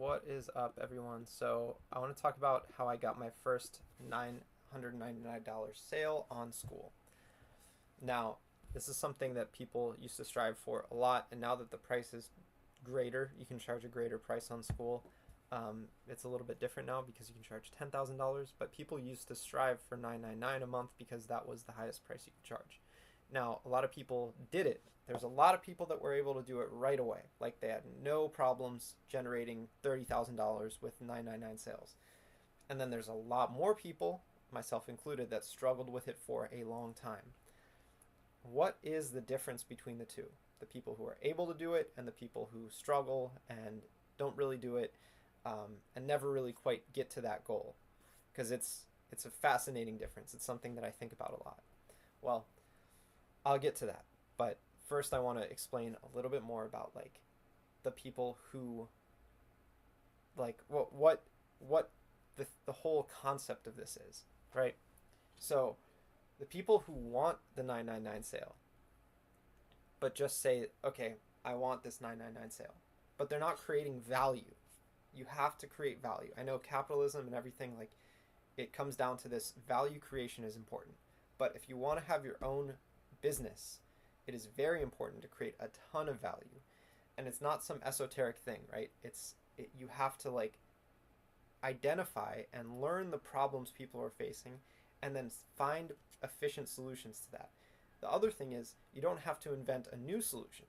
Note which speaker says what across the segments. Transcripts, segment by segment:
Speaker 1: What is up, everyone? So, I want to talk about how I got my first $999 sale on Skool. Now, this is something that people used to strive for a lot, and now that the price is greater, you can charge a greater price on Skool. It's a little bit different now because you can charge $10,000, but people used to strive for $999 a month because that was the highest price you could charge. Now, a lot of people did it. There's a lot of people that were able to do it right away. Like they had no problems generating $30,000 with 999 sales. And then there's a lot more people, myself included, that struggled with it for a long time. What is the difference between the two? The people who are able to do it and the people who struggle and don't really do it, and never really quite get to that goal. Because it's a fascinating difference. It's something that I think about a lot. Well, I'll get to that. But first I want to explain a little bit more about like the people who like what the whole concept of this is, right? So the people who want the 999 sale but just say, "Okay, I want this 999 sale." But they're not creating value. You have to create value. I know capitalism and everything, like, it comes down to this: value creation is important. But if you want to have your own business, it is very important to create a ton of value. And it's not some esoteric thing, right? You have to like identify and learn the problems people are facing and then find efficient solutions to that. The other thing is, you don't have to invent a new solution.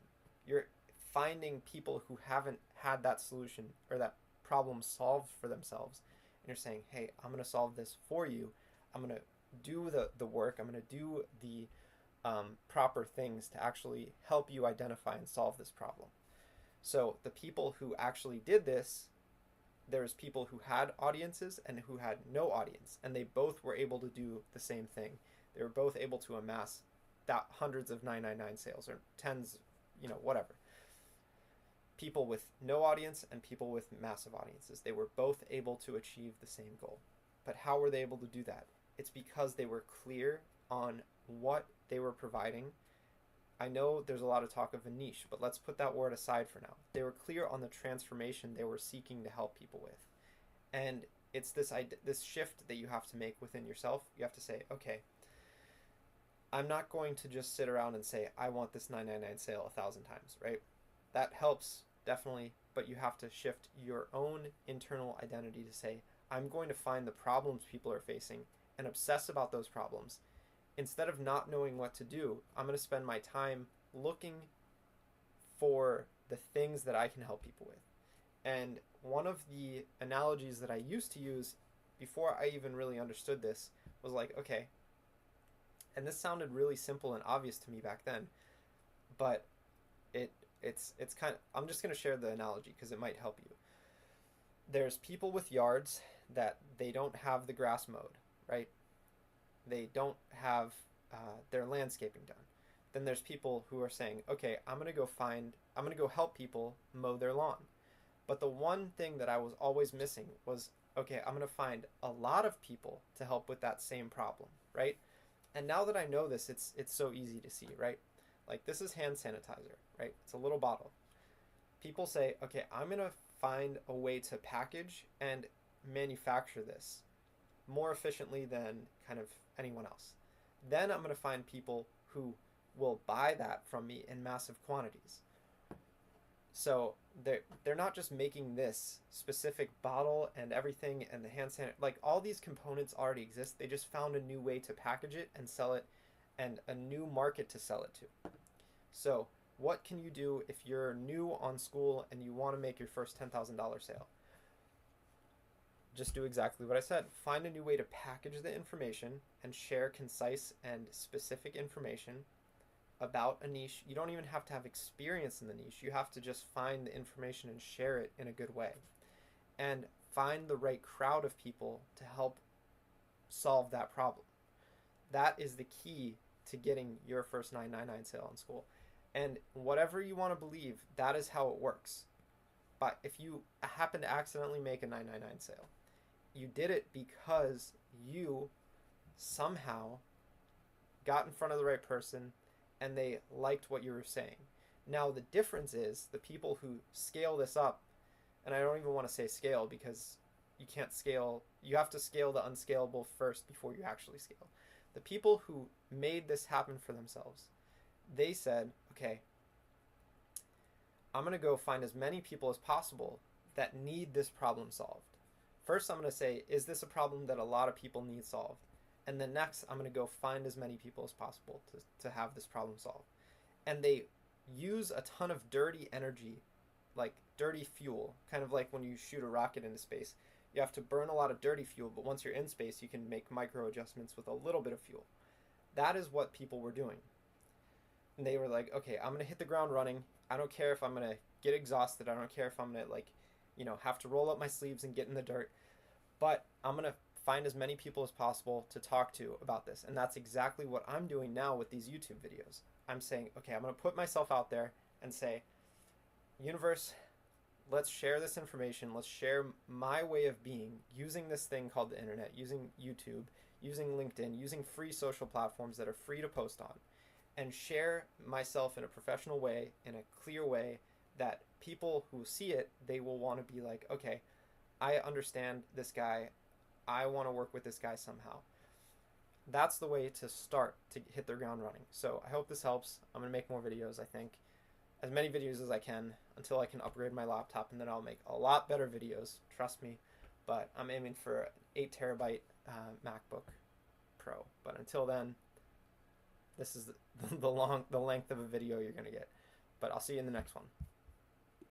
Speaker 1: You're finding people who haven't had that solution or that problem solved for themselves, and you're saying, "Hey, I'm going to solve this for you. I'm going to do the work. I'm going to do the proper things to actually help you identify and solve this problem." So the people who actually did this, there's people who had audiences and who had no audience, and they both were able to do the same thing. They were both able to amass that hundreds of 999 sales, or tens, whatever. People with no audience and people with massive audiences, they were both able to achieve the same goal. But how were they able to do that? It's because they were clear on what they were providing. I know there's a lot of talk of a niche, but let's put that word aside for now. They were clear on the transformation they were seeking to help people with. And it's this shift that you have to make within yourself. You have to say, "Okay, I'm not going to just sit around and say, I want this 999 sale 1,000 times," right? That helps, definitely, but you have to shift your own internal identity to say, "I'm going to find the problems people are facing and obsess about those problems. Instead of not knowing what to do, I'm going to spend my time looking for the things that I can help people with." And one of the analogies that I used to use before I even really understood this was like, okay, and this sounded really simple and obvious to me back then, but it's kind of, I'm just going to share the analogy because it might help you. There's people with yards that they don't have the grass mowed, right? They don't have their landscaping done. Then there's people who are saying, "Okay, I'm going to go help people mow their lawn." But the one thing that I was always missing was, okay, I'm going to find a lot of people to help with that same problem, right? And now that I know this, it's so easy to see, right? Like, this is hand sanitizer, right? It's a little bottle. People say, "Okay, I'm going to find a way to package and manufacture this more efficiently than kind of anyone else. Then I'm going to find people who will buy that from me in massive quantities." So they're not just making this specific bottle and everything and the hand sanitizer. Like, all these components already exist. They just found a new way to package it and sell it, and a new market to sell it to. So what can you do if you're new on Skool and you want to make your first $10,000 sale? Just do exactly what I said. Find a new way to package the information and share concise and specific information about a niche. You don't even have to have experience in the niche. You have to just find the information and share it in a good way. And find the right crowd of people to help solve that problem. That is the key to getting your first 999 sale on Skool. And whatever you want to believe, that is how it works. But if you happen to accidentally make a 999 sale, you did it because you somehow got in front of the right person and they liked what you were saying. Now the difference is the people who scale this up And I don't even want to say scale, because you can't scale. You have to scale the unscalable first before you actually scale. The people who made this happen for themselves, they said, okay, I'm going to go find as many people as possible that need this problem solved. First, I'm going to say, is this a problem that a lot of people need solved? And then next, I'm going to go find as many people as possible to have this problem solved. And they use a ton of dirty energy, like dirty fuel, kind of like when you shoot a rocket into space. You have to burn a lot of dirty fuel, but once you're in space, you can make micro adjustments with a little bit of fuel. That is what people were doing. And they were like, okay, I'm going to hit the ground running. I don't care if I'm going to get exhausted. I don't care if I'm going to, like, have to roll up my sleeves and get in the dirt. But I'm going to find as many people as possible to talk to about this. And that's exactly what I'm doing now with these YouTube videos. I'm saying, okay, I'm going to put myself out there and say, universe, let's share this information. Let's share my way of being using this thing called the internet, using YouTube, using LinkedIn, using free social platforms that are free to post on, and share myself in a professional way, in a clear way, that people who see it, they will want to be like, okay, I understand this guy. I want to work with this guy somehow. That's the way to start to hit the ground running. So I hope this helps. I'm going to make more videos, I think. As many videos as I can until I can upgrade my laptop, and then I'll make a lot better videos, trust me. But I'm aiming for an 8 terabyte MacBook Pro. But until then, this is the length of a video you're going to get. But I'll see you in the next one.